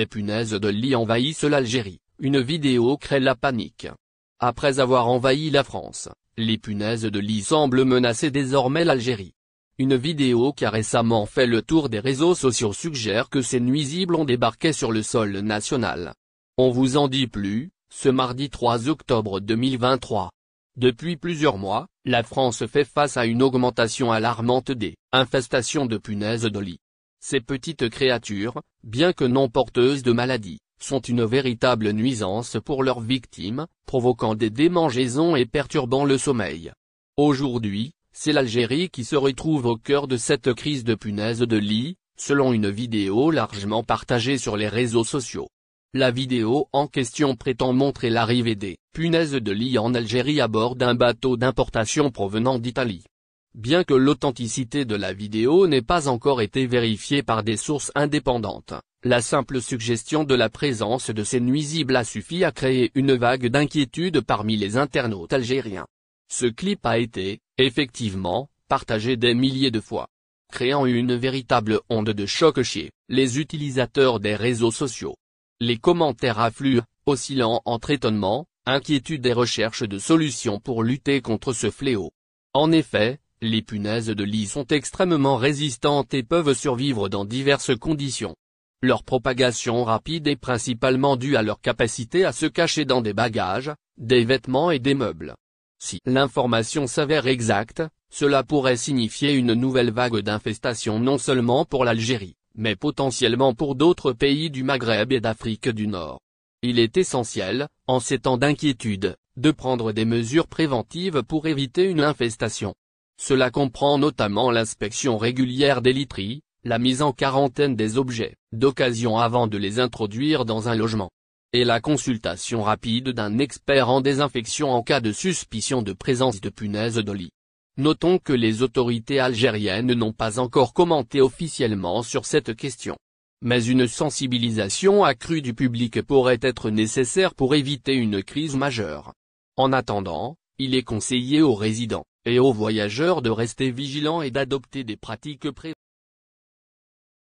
Les punaises de lit envahissent l'Algérie, une vidéo crée la panique. Après avoir envahi la France, les punaises de lit semblent menacer désormais l'Algérie. Une vidéo qui a récemment fait le tour des réseaux sociaux suggère que ces nuisibles ont débarqué sur le sol national. On vous en dit plus, ce mardi 3 octobre 2023. Depuis plusieurs mois, la France fait face à une augmentation alarmante des infestations de punaises de lit. Ces petites créatures, bien que non porteuses de maladies, sont une véritable nuisance pour leurs victimes, provoquant des démangeaisons et perturbant le sommeil. Aujourd'hui, c'est l'Algérie qui se retrouve au cœur de cette crise de punaises de lit, selon une vidéo largement partagée sur les réseaux sociaux. La vidéo en question prétend montrer l'arrivée des punaises de lit en Algérie à bord d'un bateau d'importation provenant d'Italie. Bien que l'authenticité de la vidéo n'ait pas encore été vérifiée par des sources indépendantes, la simple suggestion de la présence de ces nuisibles a suffi à créer une vague d'inquiétude parmi les internautes algériens. Ce clip a été, effectivement, partagé des milliers de fois, créant une véritable onde de choc chez les utilisateurs des réseaux sociaux. Les commentaires affluent, oscillant entre étonnement, inquiétude et recherche de solutions pour lutter contre ce fléau. En effet, les punaises de lit sont extrêmement résistantes et peuvent survivre dans diverses conditions. Leur propagation rapide est principalement due à leur capacité à se cacher dans des bagages, des vêtements et des meubles. Si l'information s'avère exacte, cela pourrait signifier une nouvelle vague d'infestation non seulement pour l'Algérie, mais potentiellement pour d'autres pays du Maghreb et d'Afrique du Nord. Il est essentiel, en ces temps d'inquiétude, de prendre des mesures préventives pour éviter une infestation. Cela comprend notamment l'inspection régulière des literies, la mise en quarantaine des objets d'occasion avant de les introduire dans un logement, et la consultation rapide d'un expert en désinfection en cas de suspicion de présence de punaises de lit. Notons que les autorités algériennes n'ont pas encore commenté officiellement sur cette question. Mais une sensibilisation accrue du public pourrait être nécessaire pour éviter une crise majeure. En attendant, il est conseillé aux résidents et aux voyageurs de rester vigilants et d'adopter des pratiques préventives.